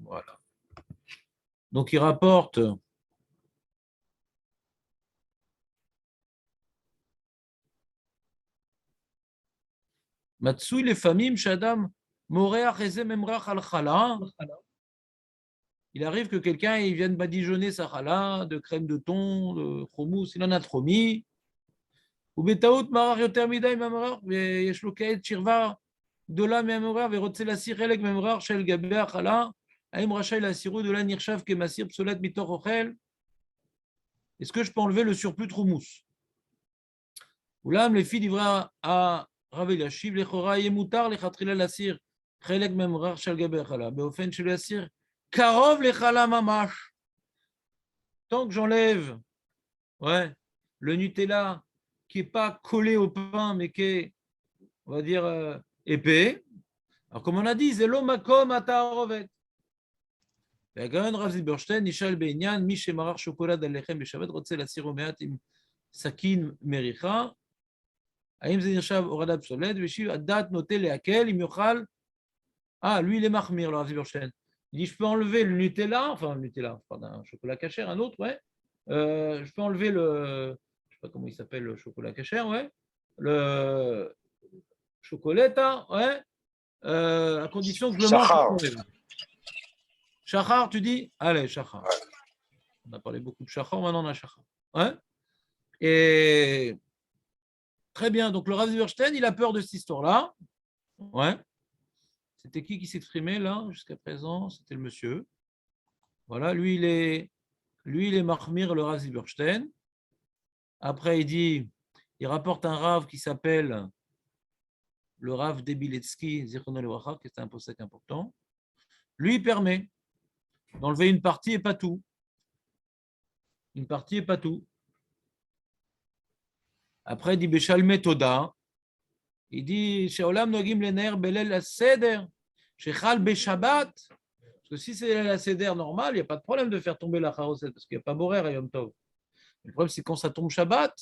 Voilà. Donc, il rapporte Matsui les famim Shadam Morea Chezem Emrach al Chala. Il arrive que quelqu'un il vienne badigeonner sa chala de crème de thon, de chromous, il en a trop mis. Ou betaout marar yoter midai mamrar, ויש לו כעת שכבה גדולה מהממרר ורוצה להסיר חלק מהממרר של גבי החלה, האם רשאי להסירו de là נחשב כמסיר פסולת מתוך אוכל? Est-ce que je peux enlever le surplus de houmous? אולם לפי דברי הרב אלישיב לכאורה יהיה מותר לכתחילה להסיר חלק מהממרר של גבי החלה באופן שלא יסיר קרוב לחלה ממש. Tant que j'enlève le Nutella qui n'est pas collé au pain, mais qui est, on va dire, épais. Alors, comme on a dit, Zelo makom atarovet. והגאון רב זילברשטיין נשאל בעניין מי שמרח שוקולד על לחם בשבת רוצה להסירו מעט עם סכין מריחה, האם זה נחשב הורדה פסולת? והשיב הדעת נוטה להקל אם יאכל. Lui il est mahmir, le רב זילברשטיין. Il dit je peux enlever le Nutella, enfin le Nutella, pardon, un chocolat cachère, un autre, je peux enlever le, je sais pas comment il s'appelle, le chocolat cachère, le chocolata, à condition que je le mange. Shachar, tu dis? Allez, Shachar. On a parlé beaucoup de Shachar, maintenant on a Shachar. Et très bien, donc le Rav Zilberstein, il a peur de cette histoire-là. C'était qui s'exprimait là jusqu'à présent? C'était le monsieur. Voilà, lui il est Mahmir, le Rav Zilberstein. Après, il rapporte un Rav qui s'appelle le Rav Debiletsky, Zichrono Levacha, qui est un posek important. Lui, il permet d'enlever une partie et pas tout. Une partie et pas tout. Après, il dit Beshalme Toda. Il dit Sheolam Nogim Lener Belel Seder, Shechal Beshabbat. Parce que si c'est la Seder normale, il n'y a pas de problème de faire tomber la Charoset, parce qu'il n'y a pas Borer à Yom Tov. Le problème, c'est quand ça tombe Shabbat.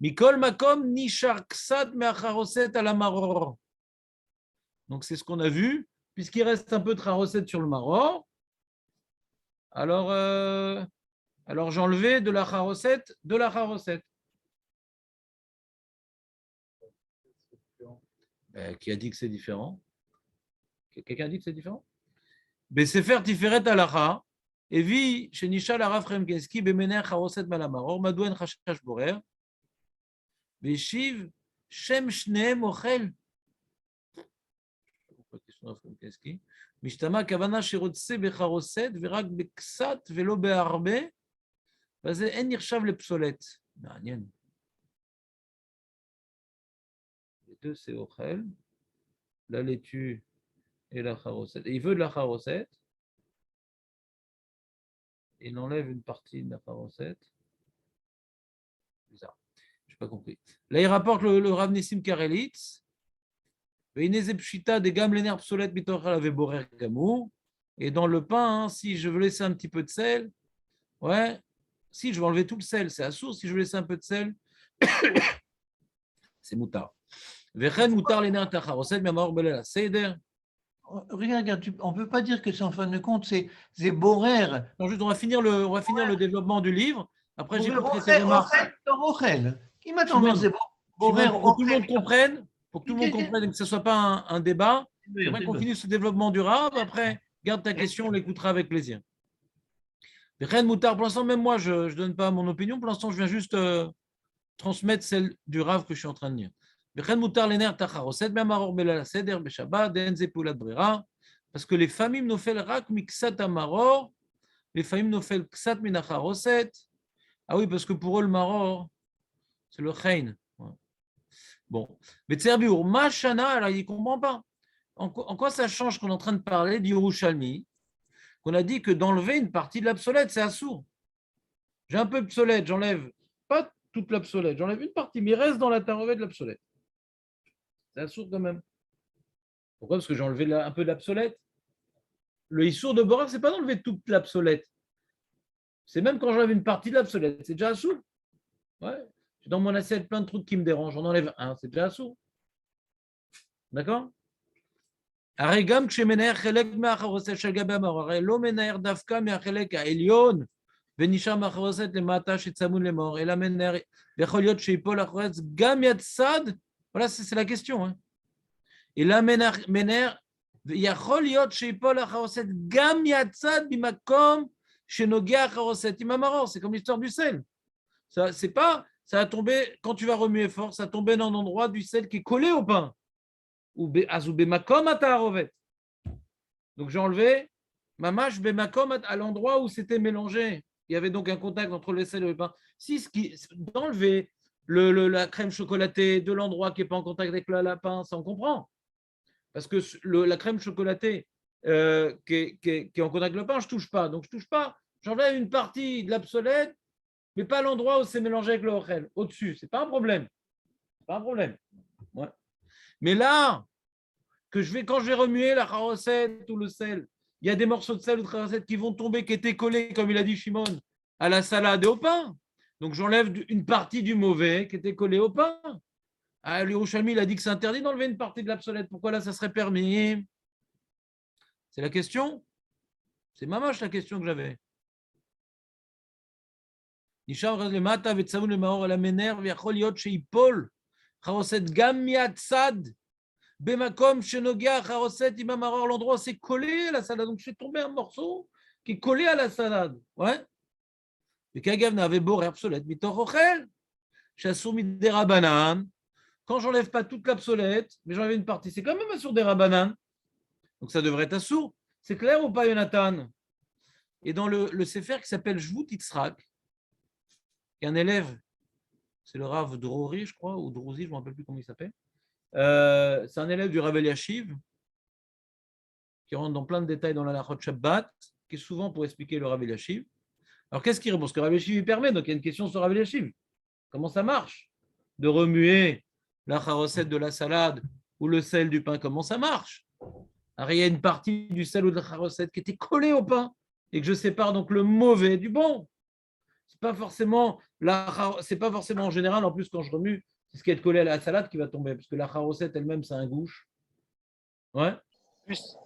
Mikol Makom Nishar Ksat Me'acharoset à la Maror. Donc, c'est ce qu'on a vu. Puisqu'il reste un peu de Charoset sur le Maror, alors j'ai enlevé de la Charoset de la Charoset. Qui a dit que c'est différent? Quelqu'un a dit que c'est différent? Besefer Tiferet Alacha, Evi Shenishal Arav Fremkenski, Bemener Charoset Malamaror, Madouen Chashash Borer, Veshiv Shem Shneem Ochel. משתמע כוונה שרוצה בחרוסת ורק בקצת ולא בהרבה, וזה אין נחשב לפסולת. מעניין. Les deux, c'est אוכל, la laitue et la charosette. Et il veut de la charosette. Il enlève une partie de la charosette. Bizarre. Je n'ai pas compris. Là, il rapporte le Rav Nissim Karelitz. Et dans le pain, si je veux laisser un petit peu de sel, si je veux enlever tout le sel, c'est assourd. Si je veux laisser un peu de sel, c'est moutard. Regarde, on ne peut pas dire que c'est en fin de compte, c'est borer. Non, juste, on va finir le développement du livre. Après, j'écouterai tes remarques. Qui m'attend, c'est borer. Pour que tout le monde comprenne. Pour que tout le monde comprenne et que ce ne soit pas un débat, j'aimerais qu'on finisse ce développement du Rav. Après, garde ta question, on l'écoutera avec plaisir. Rien de moutard, pour l'instant, même moi, je ne donne pas mon opinion. Pour l'instant, je viens juste transmettre celle du Rav que je suis en train de lire. Parce que les familles nofel rak miksat amaror, les familles nofel ksat minacharoset. Ah oui, parce que pour eux, le maror, c'est le chein. Bon, mais Tserbiour, Machana, alors il ne comprend pas. En quoi ça change qu'on est en train de parler d'Yerushalmi, qu'on a dit que d'enlever une partie de l'absolète, c'est assourd. J'ai un peu d'obsolète, j'enlève pas toute l'absolète, j'enlève une partie, mais il reste dans la tarovet de l'absolète. C'est assourd quand même. Pourquoi? Parce que j'ai enlevé un peu de l'absolète. Le issour de Borav, ce n'est pas d'enlever toute l'absolète. C'est même quand j'enlève une partie de l'absolète, c'est déjà assourd. J'ai dans mon assiette plein de trucs qui me dérangent, j'en enlève un, c'est déjà assourd. D'accord? הרי גם כשמנער חלק מהחרוסת של גבי המאור, הרי לא מנער דווקא מהחלק העליון, ונשאר מהחרוסת למטה שצמוד למאור, אלא מנער, ויכול להיות שיפול החרוסת גם מהצד, voilà, c'est la question. Hein. אלא מנער, ויכול להיות שיפול החרוסת גם מהצד במקום שנוגע החרוסת עם המאור, c'est comme l'histoire du sel. Ça, c'est pas, ça a tombé, quand tu vas remuer fort, ça a tombé dans l'endroit du sel qui est collé au pain. אז הוא במקום התערובת. Donc j'ai enlevé mamash bemakom à l'endroit où c'était mélangé. Il y avait donc un contact entre le sel et le pain. Si d'enlever la crème chocolatée de l'endroit qui n'est pas en contact avec le pain, ça on comprend. Parce que la crème chocolatée qui est en contact avec le pain, je ne touche pas. Donc je ne touche pas. J'enlève une partie de l'obsolète, mais pas l'endroit où c'est mélangé avec le ochel. Au-dessus, ce n'est pas un problème. C'est pas un problème. Ouais. Mais là, quand je vais remuer la charosette ou le sel, il y a des morceaux de sel ou de charosette qui vont tomber, qui étaient collés, comme il a dit Shimon, à la salade et au pain. Donc j'enlève une partie du mauvais qui était collé au pain. Ah, l'Yerushalmi, il a dit que c'est interdit d'enlever une partie de l'obsolète. Pourquoi là, ça serait permis? C'est la question? C'est mamash la question que j'avais. נשאר למטה וצמוד למאור על המנר, ויכול להיות שיפול חרוסת גם מהצד, במקום שנוגע החרוסת עם המרור, l'endroit c'est collé à la salade. Donc j'ai tombé un morceau qui est collé à la salade. Ouais. וכאגב נהווה בורר obsolète מתוך אוכל, שאסור מדי רבנן. Quand j'enlève pas toute l'obsolète, mais j'enlève une partie, c'est quand même assour des rabanan. Donc ça devrait être assour. C'est clair ou pas, Jonathan? Et dans le sefer qui s'appelle Jvut Yitzhak, il y a un élève, c'est le Rav Drori, je crois, ou Drouzi, je ne me rappelle plus comment il s'appelle. C'est un élève du Rav Eliashiv, qui rentre dans plein de détails dans la Lachot Shabbat, qui est souvent pour expliquer le Rav Eliashiv. Alors qu'est-ce qu'il répond? Parce que le Rav Eliashiv il permet, donc il y a une question sur Rav Eliashiv. Comment ça marche de remuer la charosette de la salade ou le sel du pain? Comment ça marche? Alors il y a une partie du sel ou de la charosette qui était collée au pain et que je sépare donc le mauvais du bon. C'est pas forcément en général, en plus quand je remue, c'est ce qui est collé à la salade qui va tomber, parce que la charosette elle-même, c'est un gouche. Ouais.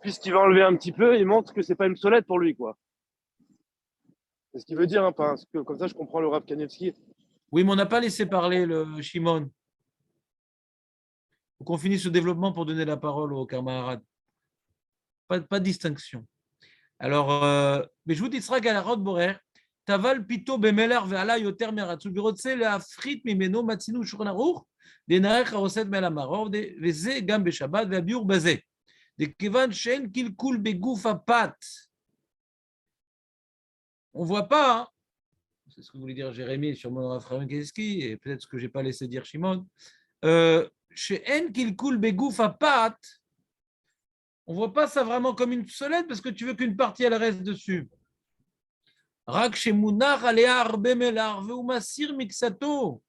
Puisqu'il va enlever un petit peu, il montre que c'est pas une solette pour lui, quoi. C'est ce qu'il veut dire, hein, parce que comme ça, je comprends le Rav Kanievski. Oui, mais on n'a pas laissé parler le Shimon. Il faut qu'on finisse ce développement pour donner la parole au camarades. Pas de distinction. Alors, mais je vous dis, ce sera qu'à la Rod Borer, Taval pito bemelar ve'ala yoter meratzu birotze le'afrit mimeno matzinu shulchan aruch denarech haroset mel hamaror veze gam beshabbat ve'abiur bazeh dekevan she'en kilkul beguf hapat. On voit pas, hein, c'est ce que voulait dire Jérémie sur mon Rav Kanievski et peut-être ce que j'ai pas laissé dire Shimon. She'en kilkul beguf hapat. On voit pas ça vraiment comme une solette parce que tu veux qu'une partie elle reste dessus. רק שמונח עליה הרבה מלח והוא מסיר מקצתו.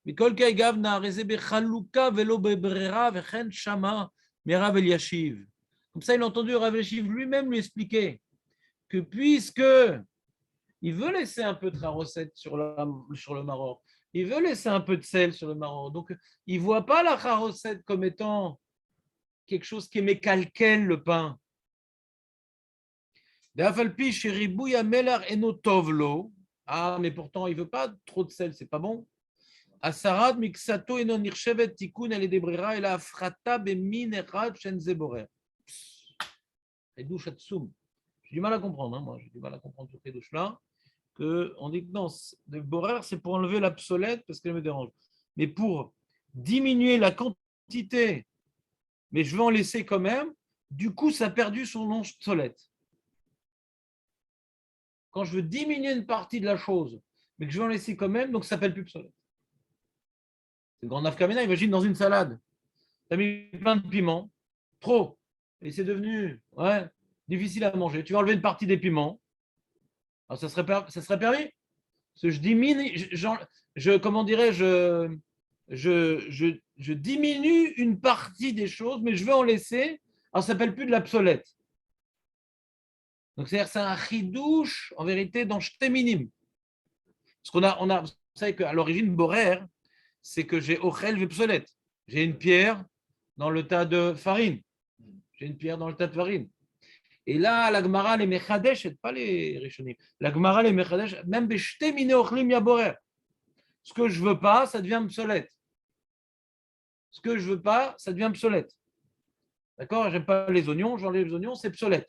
מכל כאגב נהרי זה בחלוקה ולא בברירה וכן שמע מרב אלישיב. Comme ça, il a entendu Rav Eliashiv lui-même lui expliquer que puisque il veut laisser un peu de charosette sur le maror, il veut laisser un peu de sel sur le maror, donc il ne voit pas la charosette comme étant quelque chose qui mécalquel le pain. Ah, mais pourtant, il ne veut pas trop de sel, c'est pas bon. Asarad miksato eno nirchevet tikun elle debrira et afrata bemin echad shen zeborer. Redouche atsum. J'ai du mal à comprendre, hein, moi, j'ai du mal à comprendre ce redouche-là. On dit que non, le borer, c'est pour enlever l'obsolète parce qu'elle me dérange. Mais pour diminuer la quantité, mais je vais en laisser quand même, du coup, ça a perdu son nom obsolète. Quand je veux diminuer une partie de la chose, mais que je vais en laisser quand même, donc ça s'appelle plus obsolète. C'est le grand nafkamena, imagine dans une salade, tu as mis plein de piments, trop, et c'est devenu difficile à manger. Tu vas enlever une partie des piments, alors ça serait permis. Parce que je diminue, je diminue une partie des choses, mais je vais en laisser, alors ça s'appelle plus de l'obsolète. Donc, c'est-à-dire c'est un chidouche, en vérité, dans jeté minime. Parce vous savez qu'à l'origine, borer, c'est que j'ai ochel obsolète. J'ai une pierre dans le tas de farine. J'ai une pierre dans le tas de farine. Et là, la Gemara, les Mechadesh, pas les Rishonim. La Gemara, les Mechadesh, même Beshte Mine Ochlim Yaborer. Ce que je ne veux pas, ça devient obsolète. Ce que je ne veux pas, ça devient obsolète. D'accord? J'aime pas les oignons, j'enlève les oignons, c'est obsolète.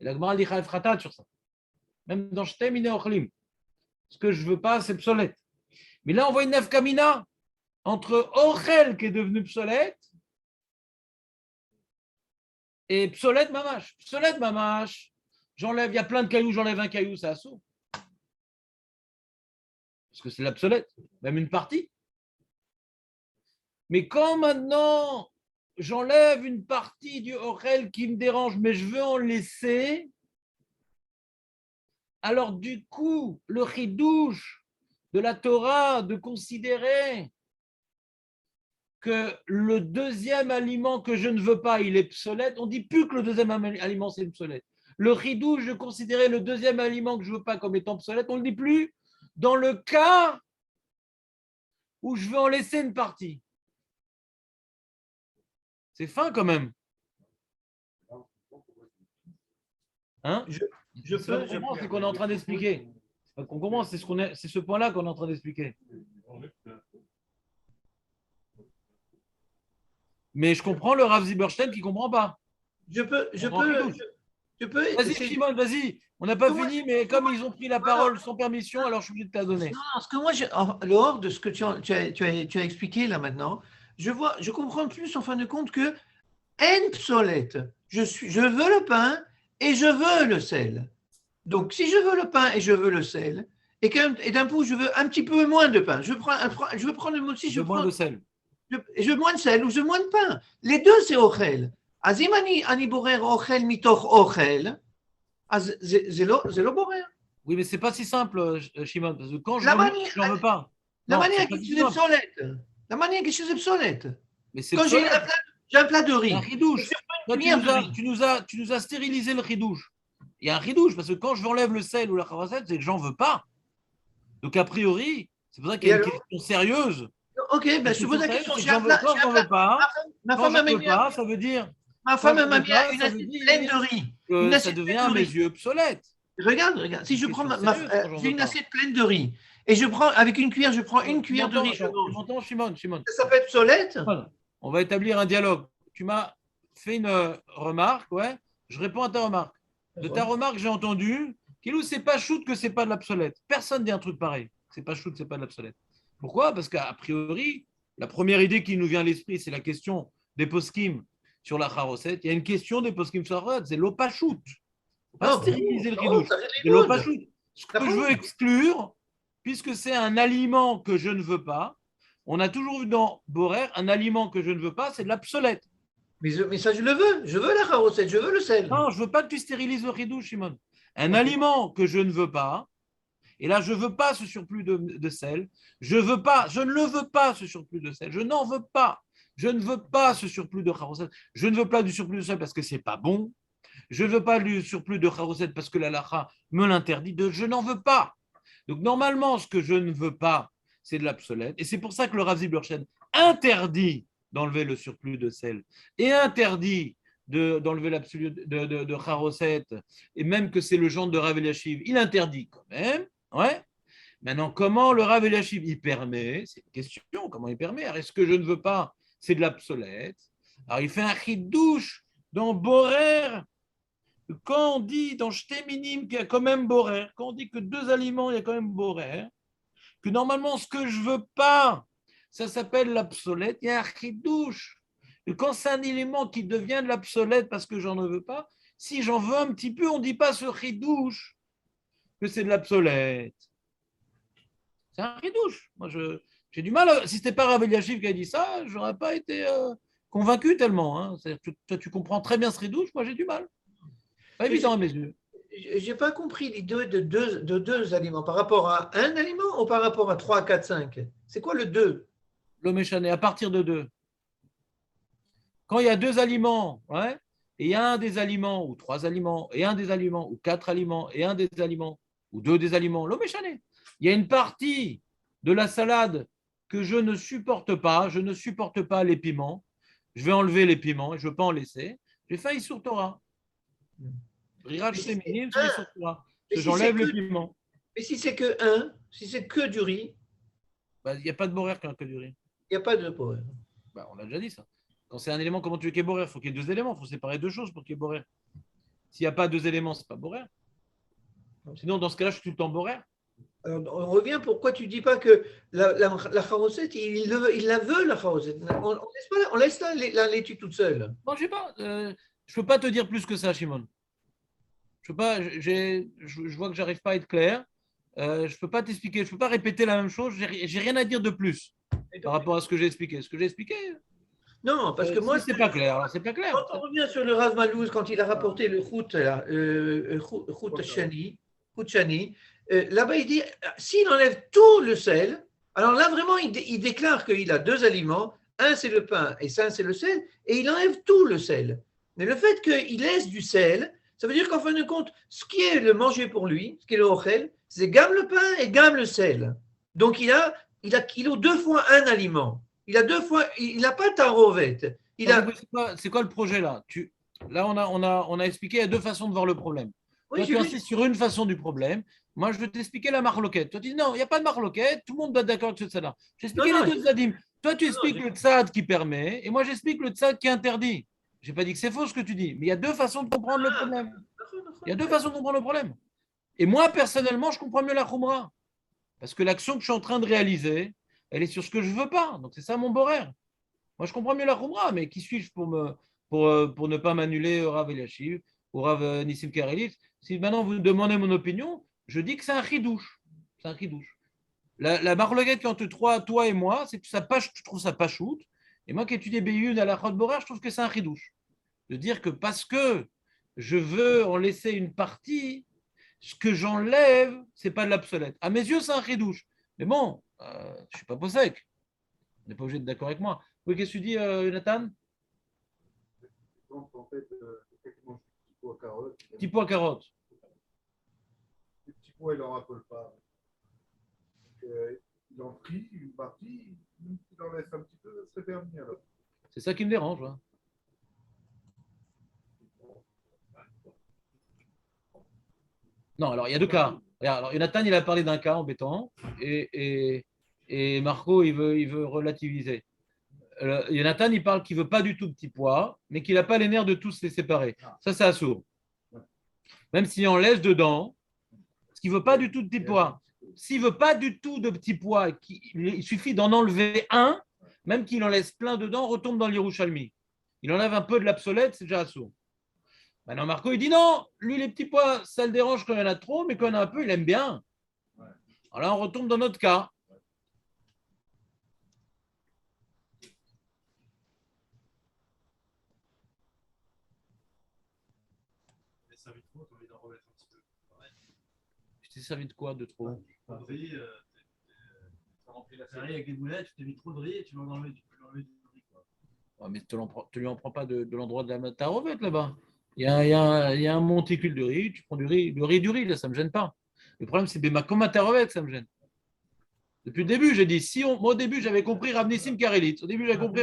Et la Gemara dit Chayef Khatat sur ça. Même dans Shte Mine Ochlim. Ce que je ne veux pas, c'est obsolète. Mais là, on voit une nafkamina entre Ochel qui est devenu obsolète et obsolète mamash. Obsolète mamash, j'enlève, il y a plein de cailloux, j'enlève un caillou, ça assaut. Parce que c'est l'obsolète, même une partie. Mais quand maintenant j'enlève une partie du Ochel qui me dérange, mais je veux en laisser, alors du coup, le chidouche de la Torah de considérer que le deuxième aliment que je ne veux pas, il est obsolète, on ne dit plus que le deuxième aliment, c'est obsolète. Le chidouche de considérer le deuxième aliment que je ne veux pas comme étant obsolète, on ne le dit plus dans le cas où je veux en laisser une partie. C'est fin quand même. Hein? C'est qu'on est en train d'expliquer. On commence, c'est ce point-là qu'on est en train d'expliquer. Mais je comprends le Rav Zilberstein qui ne comprend pas. Je peux. Vas-y, Shimon, vas-y. On n'a pas fini, mais comme ils ont pris la parole sans permission, alors je suis obligé de te la donner. Non, parce que moi, en dehors de ce que tu as expliqué là maintenant, je comprends plus en fin de compte que en psolète. Je veux le pain et je veux le sel. Donc, si je veux le pain et je veux le sel, et d'un coup, je veux un petit peu moins de pain, je veux prendre le mot aussi, je moins de sel. Je veux moins de sel ou je veux moins de pain. Les deux, c'est ochel. אז אם אני בורר אוכל מתוך אוכל, אז זה לא בורר. Oui, mais c'est pas si simple, Shimon, parce que quand je n'en veux pas. למה אני אגיד שזה פסולת? למה אני אגיד שזה פסולת? Quand j'ai un plat de riz. Un ridouche. Tu nous as stérilisé le ridouche. Il y a un ridouche, parce que quand je enlève le sel ou la kharasset, c'est que j'en veux pas. Donc, a priori, c'est pour ça qu'il y a une question sérieuse. Ok, ben je te pose la question. Quand j'en veux pas, ma femme m'a mis ça veut dire. Ma femme m'a mis une assiette pleine de riz. Ça devient à mes yeux obsolète. Regarde. Si je prends j'ai une assiette pleine de riz et je prends avec une cuillère, je prends une cuillère de riz. Tu m'entends, Shimon? Ça peut être obsolète. On va établir un dialogue. Tu m'as fait une remarque, ouais. Je réponds à ta remarque. De ta remarque, j'ai entendu qu'il c'est pas shoot que c'est pas de l'obsolète. Personne dit un truc pareil. C'est pas shoot, c'est pas de l'obsolète. Pourquoi? Parce qu'a priori, la première idée qui nous vient à l'esprit, c'est la question des poskim sur la charosette. Il y a une question des poskim sur la charosette, c'est l'eau pas shoot. Pas stériliser le ridouche. C'est l'eau pas shoot. Ce que je veux exclure, puisque c'est un aliment que je ne veux pas, on a toujours vu dans Borer, un aliment que je ne veux pas, c'est de l'obsolète. Mais ça, je le veux. Je veux la charosette, je veux le sel. Non, je ne veux pas que tu stérilises le ridouche, Shimon. Un aliment que je ne veux pas, et là, je ne veux pas ce surplus de sel. Je ne le veux pas, ce surplus de sel. Je n'en veux pas. Je ne veux pas ce surplus de charosette. Je ne veux pas du surplus de sel parce que ce n'est pas bon. Je ne veux pas du surplus de charosette parce que la lacha me l'interdit. Je n'en veux pas. Donc, normalement, ce que je ne veux pas, c'est de l'obsolète. Et c'est pour ça que le Rav Zilberstein interdit d'enlever le surplus de sel et interdit d'enlever l'absolu de charosette, et même que c'est le genre de Rav Eliashiv, il interdit quand même. Ouais. Maintenant, comment le Rav Eliashiv il permet? C'est une question. Comment il permet? Alors, est-ce que je ne veux pas? C'est de l'obsolète. Alors, il fait un chidouche dans Borer. Quand on dit dans Shté Minim qu'il y a quand même Borer, quand on dit que deux aliments, il y a quand même Borer, que normalement, ce que je ne veux pas, ça s'appelle l'obsolète. Il y a un chidouche. Et quand c'est un élément qui devient de l'obsolète parce que j'en veux pas, si j'en veux un petit peu, on ne dit pas ce chidouche que c'est de l'obsolète. C'est un ridouche. Moi, j'ai du mal. Si ce n'était pas Rav Eliashiv qui a dit ça, je n'aurais pas été convaincu tellement. Hein. Toi, tu comprends très bien ce ridouche. Moi, j'ai du mal. Pas évident à mes yeux. Je n'ai pas compris l'idée de deux aliments. Par rapport à un aliment ou par rapport à 3, 4, 5? C'est quoi le 2? L'homme échané, à partir de 2. Quand il y a 2 aliments, ouais, et il y a un des aliments, ou 3 aliments, et un des aliments, ou 4 aliments, et un des aliments, ou 2 des aliments, l'homme échané. Il y a une partie de la salade que je ne supporte pas les piments, je vais enlever les piments, je ne veux pas en laisser, J'ai fait Issour Torah. Rirach Mais si Sheminim, c'est c'est un, Issour Torah. mais Que si j'enlève c'est le que, piment. mais si c'est que un, si c'est que du riz, Bah, il n'y a pas de borer qu'un que du riz. il n'y a pas de power. Bah, on a déjà dit ça. Quand c'est un élément, comment tu veux qu'il y ait borer? Il faut qu'il y ait deux éléments. Il faut séparer deux choses pour qu'il y ait borer. S'il n'y a pas deux éléments, ce n'est pas borer. Sinon, dans ce cas-là, je suis tout le temps borer. Alors, on revient, pourquoi tu ne dis pas que la charosette, il la veut, la charosette. On laisse la laitue toute seule. Non, je sais pas. Je peux pas te dire plus que ça, Shimon. Je peux pas. Je vois que j'arrive pas à être clair. Je peux pas t'expliquer. Je peux pas répéter la même chose. J'ai rien à dire de plus par rapport à ce que j'ai expliqué. Ce que j'ai expliqué. Non, parce que moi, si c'est pas clair, alors c'est pas clair. quand on revient sur le Rav Malouz, quand il a rapporté le Chout Shani, là-bas, il dit, s'il enlève tout le sel, alors là, vraiment, il déclare qu'il a deux aliments, un c'est le pain et ça c'est le sel, et il enlève tout le sel. Mais le fait qu'il laisse du sel, ça veut dire qu'en fin de compte, ce qui est le manger pour lui, ce qui est le ochel, c'est gamme le pain et gamme le sel. Donc il a deux fois un aliment. Il n'a pas ta rovette. C'est quoi le projet là? Là, on a expliqué, il y a deux façons de voir le problème. Oui, Toi, tu insistes sur une façon du problème. Moi, je vais t'expliquer la marloquette. Toi, tu dis non, il n'y a pas de marloquette. Tout le monde doit être d'accord avec ça là. J'explique les deux tzadim. Toi, tu expliques le tzad qui permet et moi, j'explique le tzad qui interdit. Je n'ai pas dit que c'est faux ce que tu dis, mais il y a deux façons de comprendre le problème. Il y a deux façons de comprendre le problème. Et moi, personnellement, je comprends mieux la khumra. Parce que l'action que je suis en train de réaliser, elle est sur ce que je ne veux pas. Donc, c'est ça mon borer. Moi, je comprends mieux la khumra, mais qui suis-je pour ne pas m'annuler au Rav Eliashiv, au Rav Nissim Karelitz? Si maintenant vous me demandez mon opinion, je dis que c'est un chidouche. C'est un chidouche. La marloquette entre toi et moi, c'est que je trouve ça pas shoot. Et moi qui étudie Béyoun à la Chod Borer, je trouve que c'est un chidouche. De dire que parce que je veux en laisser une partie, ce que j'enlève, c'est pas de l'obsolète. À mes yeux, c'est un chidouche. Mais bon, je suis pas possèque. On n'est pas obligé d'être d'accord avec moi. Oui, qu'est-ce que tu dis, Nathan? Donc, en fait, effectivement, petit pot à carottes. Petit pot à carottes. Le petit pot, il n'en raffole pas. Donc, il en prie une partie, il en laisse un petit peu, ça serait permis alors. C'est ça qui me dérange. Hein. Non, alors il y a deux cas. Alors, Jonathan, il a parlé d'un cas embêtant et Marco, il veut relativiser. Jonathan, il parle qu'il ne veut pas du tout de petit pois, mais qu'il n'a pas les nerfs de tous les séparer. Ça, c'est assourd. Même s'il en laisse dedans, parce qu'il ne veut pas du tout de petits pois. S'il ne veut pas du tout de petits pois, il suffit d'en enlever un, même qu'il en laisse plein dedans, retombe dans l'Yerushalmi. Il enlève un peu de l'obsolète, c'est déjà assourd. Maintenant, Marco, il dit non, lui, les petits pois, ça le dérange quand il y en a trop, mais quand il y en a un peu, il aime bien. Alors là, on retombe dans notre cas. Tu t'es servi de quoi de trop? Tu as rempli la série avec des boulettes, tu t'es mis trop de riz et tu peux l'enlever du riz. Ouais, mais tu ne lui en prends pas de l'endroit de ta rovette là-bas. Il y a un monticule de riz, tu prends du riz, là, ça ne me gêne pas. Le problème, c'est comme à ta rovette, ça me gêne. Depuis le début, j'ai dit, moi au début, j'avais compris Rav Nissim Karelitz. Au début, j'avais compris.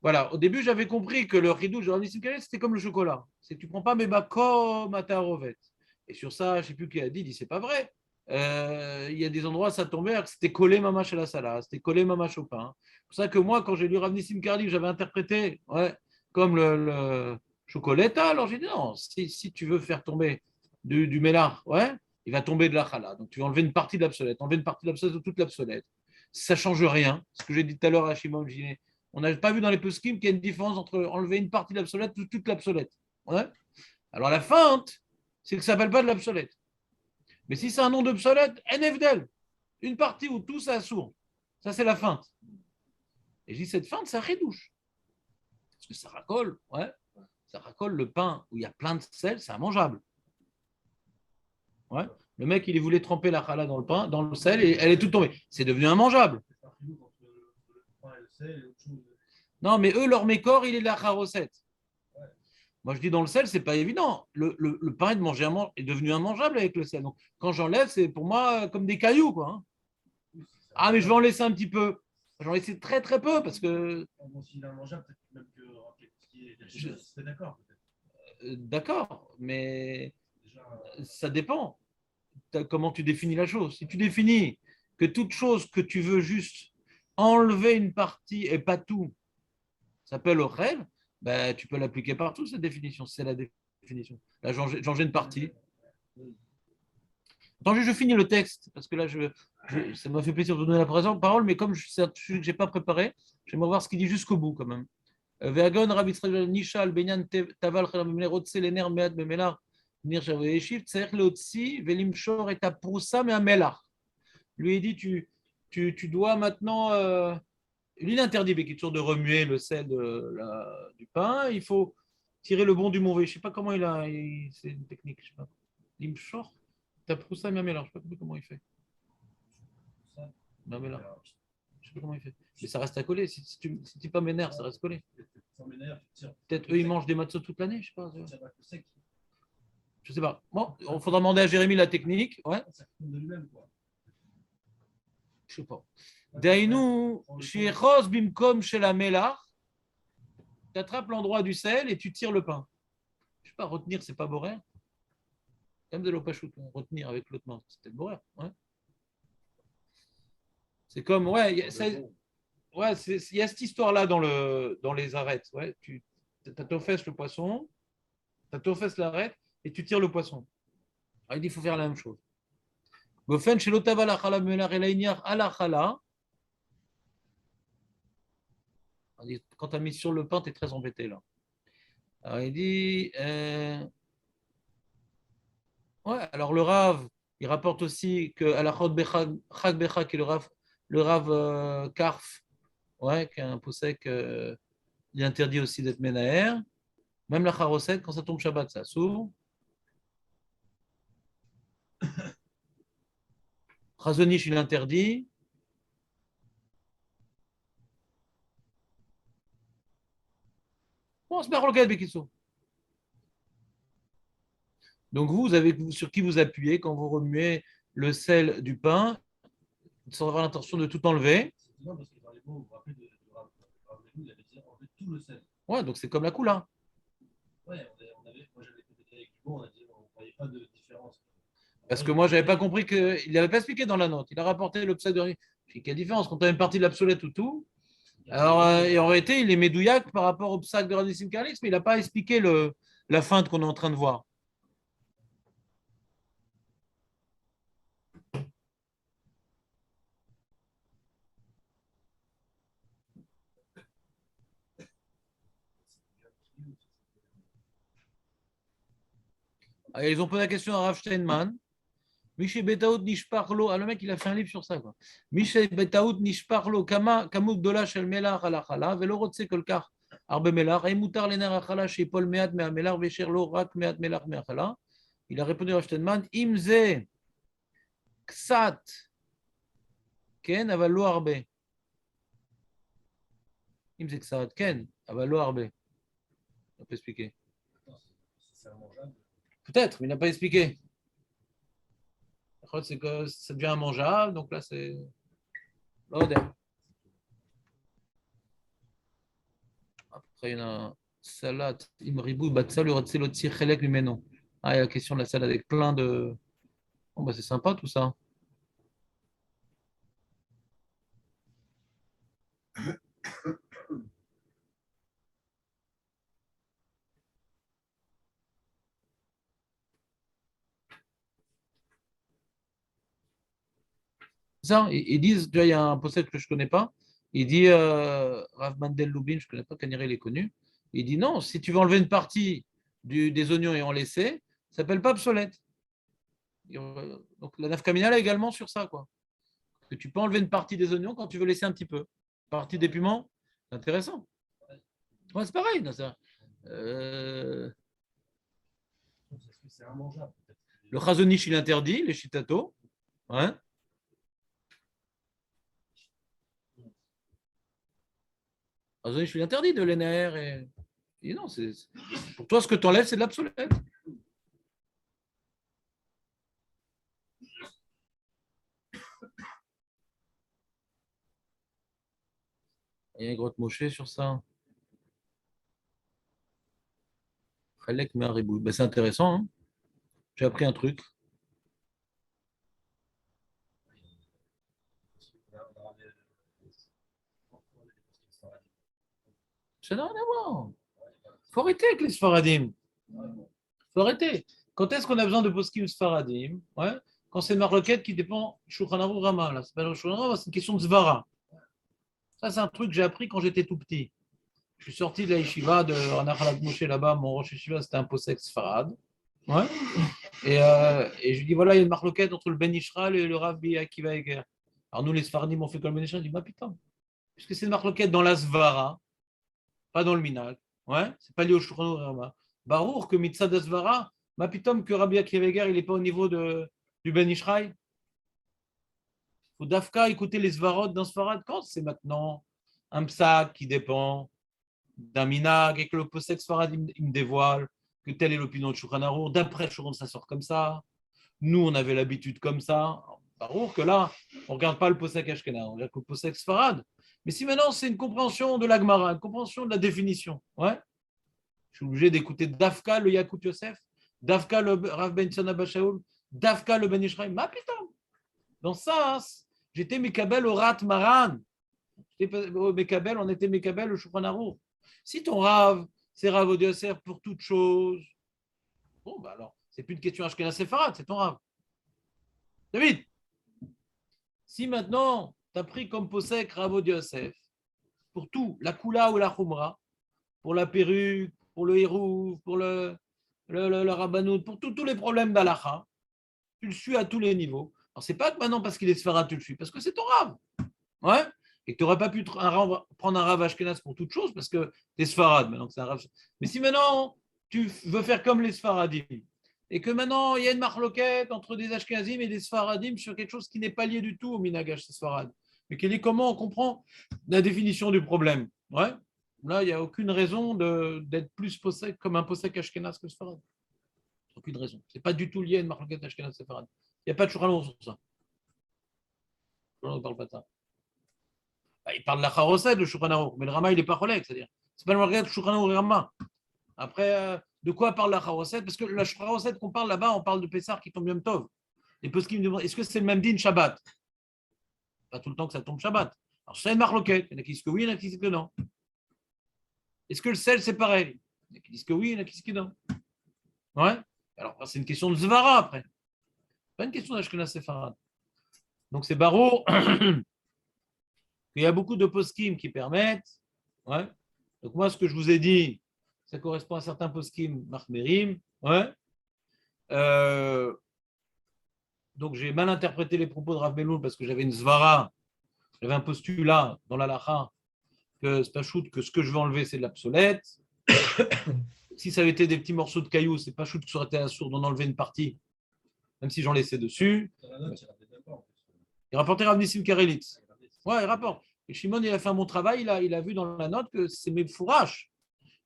Voilà, au début, j'avais compris que le ridouche de Rav Nissim Karelitz, c'était comme le chocolat. C'est que tu ne prends pas mes bas comme à ta rovette. Et sur ça, je ne sais plus qui a dit, c'est pas vrai. Il y a des endroits, ça tombait, c'était collé mamache à la salade, c'était collé mamache au pain. C'est pour ça que moi, quand j'ai lu Rav Nissim Karelitz, j'avais interprété comme le chocolata. Alors j'ai dit non, si tu veux faire tomber du mélar, il va tomber de la chala. Donc tu vas enlever une partie de l'obsolète, enlever une partie de l'obsolète ou toute l'obsolète. Ça ne change rien. Ce que j'ai dit tout à l'heure à Shimon Giné. On n'a pas vu dans les poskim qu'il y a une différence entre enlever une partie de l'obsolète ou toute l'obsolète. Alors la feinte, c'est que ça ne s'appelle pas de l'obsolète. Mais si c'est un nom d'obsolète, NFDL, une partie ou tout, ça sourd. Ça, c'est la feinte. Et je dis cette feinte, ça redouche. Parce que ça racole, ça racole le pain où il y a plein de sel, c'est immangeable. Le mec, il voulait tremper la challah dans le pain, dans le sel, et elle est toute tombée. C'est devenu immangeable. Non, mais eux, leur mécor, il est de la charosette. Moi, je dis dans le sel, c'est pas évident. Le pain est devenu immangeable avec le sel. Donc, quand j'enlève, c'est pour moi comme des cailloux, quoi. Ah, mais je vais en laisser un petit peu. J'en laisse très très peu parce que. Bon, s'il est immangeable, peut-être même que qui est quelque chose. C'est d'accord, peut-être. D'accord, mais Déjà, ça dépend. Comment tu définis la chose. Si tu définis que toute chose que tu veux juste enlever une partie et pas tout, s'appelle au rêve, ben, tu peux l'appliquer partout, cette définition. C'est la définition. Là, changer une partie. Attends, je finis le texte, parce que là, ça m'a fait plaisir de donner la parole, mais comme c'est un sujet que je n'ai pas préparé, j'aimerais voir ce qu'il dit jusqu'au bout quand même. Ve'agon Rabbi Israël Nishal Benyan Taval Chalam Rotse Lener Mead Bemelach Nir Shavu Yeshiv Tserech Leotzi Velimshor et Aprousa Meamelach. Lui il dit tu dois maintenant lui il interdit Bekitsour de remuer le sel du pain, il faut tirer le bon du mauvais. Je ne sais pas comment c'est une technique, je sais pas. Limshor Taprousa Meamelach, je ne sais pas comment il fait. Meamelach. Je ne sais pas comment il fait. Mais ça reste à coller. Si tu pas m'énerve, ça reste collé. Peut-être eux, ils mangent des matzos toute l'année, je sais pas. Je sais pas. Bon, il faudra demander à Jérémy la technique. Ouais. Je sais pas. Daïnou, chez Ros Bimkom chez la Melach, tu attrapes l'endroit du sel et tu tires le pain. Je sais pas, retenir, c'est pas borer. Comme de l'opachut, retenir avec l'autre main, c'est peut-être borer. Ouais. C'est comme, ouais, il y a cette histoire-là dans les arêtes. Ouais. Tu t'offesses le poisson, tu t'offesses l'arête et tu tires le poisson. Alors, il dit qu'il faut faire la même chose. Gofen chez l'otava la chala melar elainiar à la chala. Quand tu as mis sur le pain, tu es très embêté là. Alors il dit, ouais, alors le Rav, il rapporte aussi que à la Chag Becha, qui est le Rav Karf, ouais, qui est un poussek, il interdit aussi d'être ménaère. Même la Charoset, quand ça tombe Shabbat, ça s'ouvre. Razonich, il interdit. Bon, c'est pas le cas de Bekissou. Donc vous avez sur qui vous appuyez quand vous remuez le sel du pain, sans avoir l'intention de tout enlever. C'est parce que dans les mots, vous vous rappelez il avait dit enlever tout le sel. Ouais, donc c'est comme la coula. Ouais, moi j'avais été avec du bon, on ne voyait pas de différence. Parce que moi, je n'avais pas compris qu'il n'avait pas expliqué dans la note. Il a rapporté l'obsèque de. Quelle différence quand tu as une partie de l'absolète ou tout. Alors, et en réalité, il est médouillac par rapport au psaque de Radissim Carlix, mais il n'a pas expliqué la feinte qu'on est en train de voir. Alors, ils ont posé la question à Rav Steinman. Michel Betaout Nishparlo. Ah, le mec, il a fait un livre sur ça. Michel Betaout Nishparlo, Kamut Dola Shel Melach Alachala, Velorotse Kolkar, Arbe Melach, Emutar Lener Achala, chez Paul Meat Meamelar, Vecherlo, Rak Meat Melach Meachala. Il a répondu à Steinman, Imze Ksat, Ken, Avalo Arbe. Imze Ksat, Ken, Avalo Arbe. On peut expliquer. Peut-être, mais il n'a pas expliqué. C'est que ça devient mangeable, donc là c'est. Après, il y a salade, imribou, batsal, urotselotsi, chelek, lumeno. Ah, il y a la question de la salade avec plein de. Oh, bah, c'est sympa tout ça. Ça, ils disent, tu vois, il y a un possède que je ne connais pas. Il dit, Rav Mandel Lubin, je ne connais pas, Kaniré il est connu. Il dit non, si tu veux enlever une partie des oignons et en laisser, ça s'appelle pas obsolète. Donc la nafkamina est également sur ça, quoi. Que tu peux enlever une partie des oignons quand tu veux laisser un petit peu. Une partie des piments, c'est intéressant. Ouais, c'est pareil. Non, ça. C'est immangeable. Le chazonish, il interdit, les shitato. Ouais. Chazonish, il interdit de l'NR. Et non, pour toi, ce que tu enlèves, c'est de l'absolète. Il y a une grotte mochée sur ça. Chalek Meharibou. Ben, c'est intéressant, hein. J'ai appris un truc. Ça n'a rien à voir. Faut arrêter avec les Sfaradim. Faut arrêter. Quand est-ce qu'on a besoin de poskim Sfaradim? Ouais. Quand c'est une marloquette qui dépend Shulchan Aruch Rama. Là, c'est pas le Shulchan Aruch, c'est une question de Zvara. Ça, c'est un truc que j'ai appris quand j'étais tout petit. Je suis sorti de la yeshiva de Ranachalak Moshe là-bas. Mon rosh yeshiva, c'était un posek Sfarad. Ouais. Et je lui dis voilà, il y a une marloquette entre le Ben Ishral et le Rav Bi Akiva Eger. Alors nous, les Sfaradim, on fait comme le Ben Ishral. Je dis bah putain, puisque c'est une marloquette dans la Zvara, pas dans le Minag. Ouais, c'est pas lié au Shulchan Aruch Rama. Barour que Mitzad Zvara, ma pitom que Rabbi Akiva Eger, il n'est pas au niveau du Ben Ishraï. Il faut d'Afka écouter les Svarot dans Sfarad quand c'est maintenant un psak qui dépend d'un minag et que le posek Sfarad il me dévoile que telle est l'opinion de Shulchan Aruch. D'après Shulchan, ça sort comme ça. Nous, on avait l'habitude comme ça. Barour que là, on ne regarde pas le posek Ashkenaz, on regarde le posek Sfarad. Mais si maintenant c'est une compréhension de l'Agmara, une compréhension de la définition, ouais, je suis obligé d'écouter Dafka le Yakout Yosef, Dafka le Rav Ben Tzana Bashaoul, Dafka le Ben Ishraï. Ma putain, dans ça, j'étais Mekabel au Rat Maran. Au Mekabel, on était Mekabel au Shulchan Aruch. Si ton Rav, c'est Rav Od Yosef pour toute chose, bon, bah alors, c'est plus une question Ashkenaz Séfarad, c'est ton Rav. David, si maintenant, tu as pris comme posek Rav Od Yosef pour tout, la Kula ou la Khumra, pour la perruque, pour le hérouf, pour le rabbanout, pour tous les problèmes d'Alacha, tu le suis à tous les niveaux. Alors, c'est pas que maintenant, parce qu'il est Sfarad, tu le suis, parce que c'est ton Rav. Ouais. Et que tu n'aurais pas pu prendre un Rav Ashkenaz pour toute chose, parce que tu es Sfarad. Maintenant que c'est un Rav. Mais si maintenant, tu veux faire comme les Sfaradim, et que maintenant, il y a une marloquette entre des Ashkenazim et des Sfaradim sur quelque chose qui n'est pas lié du tout au Minagash Sfarad, mais qui est comment on comprend la définition du problème. Ouais. Là, il n'y a aucune raison d'être plus possède comme un possède Ashkenaz que Sfarad. Aucune raison. Ce n'est pas du tout lié à une marloquette Ashkenaz Sfarad. Il n'y a pas de Shulchan sur ça. On ne parle pas de ça. Bah, il parle de la Charoset, le Shulchan Aruch, mais le Rama, il n'est pas collègue, c'est-à-dire. C'est pas le marloquette Shulchan Aruch et Rama. Après, de quoi parle la Charoset? Parce que la Charoset qu'on parle là-bas, on parle de Pessar qui tombe Yom Tov. Les poskim me demandent est-ce que c'est le même din Shabbat? Pas tout le temps que ça tombe Shabbat. Alors, c'est une marloquette. Il y en a qui disent que oui, il y en a qui disent que non. Est-ce que le sel, c'est pareil? Il y en a qui disent que oui, il y en a qui disent que non. Ouais. Alors, c'est une question de Zvara après. Pas une question d'Ashkenaz Séfarad. Donc, c'est Baro. Il y a beaucoup de poskim qui permettent. Ouais. Donc, moi, ce que je vous ai dit, ça correspond à certains poskim Mahmerim. Ouais. Donc, j'ai mal interprété les propos de Rav Meloul parce que j'avais une Zvara. J'avais un postulat dans la Lacha que c'est pas shoot, que ce que je veux enlever, c'est de l'obsolète. Si ça avait été des petits morceaux de cailloux, c'est pas shoot que ça aurait été à sourd d'en enlever une partie, même si j'en laissais dessus. Il rapportait Rav Nissim Karelitz. Ouais, il rapporte. Et Shimon, il a fait un bon travail, il a vu dans la note que c'est mes fourrages,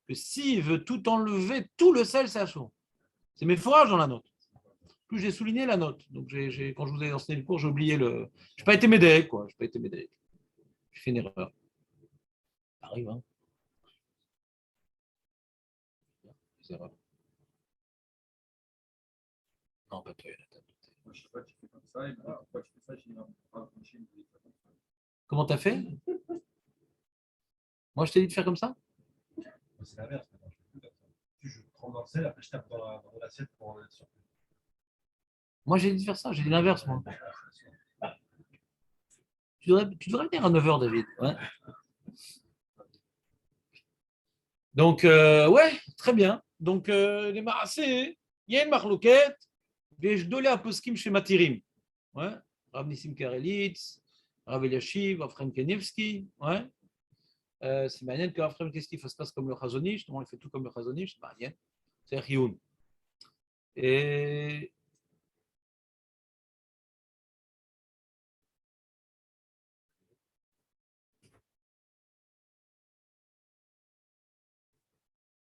que s'il veut tout enlever, tout le sel, c'est à sourd. C'est mes fourrages dans la note. Plus j'ai souligné la note. Donc, quand je vous ai enseigné le cours, j'ai oublié le. Je n'ai pas été médéric, quoi. Je n'ai pas été médéric. J'ai fait une erreur. Ça arrive, hein. Erreur. Non, pas toi, Jonathan. Moi, je sais pas, tu fais comme ça, et moi, pourquoi tu fais ça, j'ai dit, non, pas machine, je vais faire comme ça. Comment t'as fait? Moi, je t'ai dit de faire comme ça? Moi, c'est l'inverse, maintenant, je fais plus comme ça. Je prends dans le sel, après je tape dans l'assiette pour être sûr. Moi, j'ai dit de faire ça, j'ai dit l'inverse, moi. Tu devrais venir à 9h, David. Ouais. Donc, ouais, très bien. Donc, les Maasé, il y a une marloquette, des Jdolé Aposkim chez Matirim. Ouais. Rav Nissim Karelitz, Rav Eliashiv, Rav Chaim Kanievski. Ouais. C'est marrant que Rav Chaim Kanievski fasse pas comme le Chazonish. Il fait tout comme le Chazonish. C'est marrant. C'est Rioun. Et.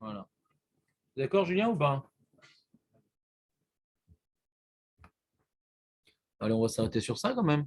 Voilà. D'accord, Julien, ou pas? Allez, on va s'arrêter sur ça quand même.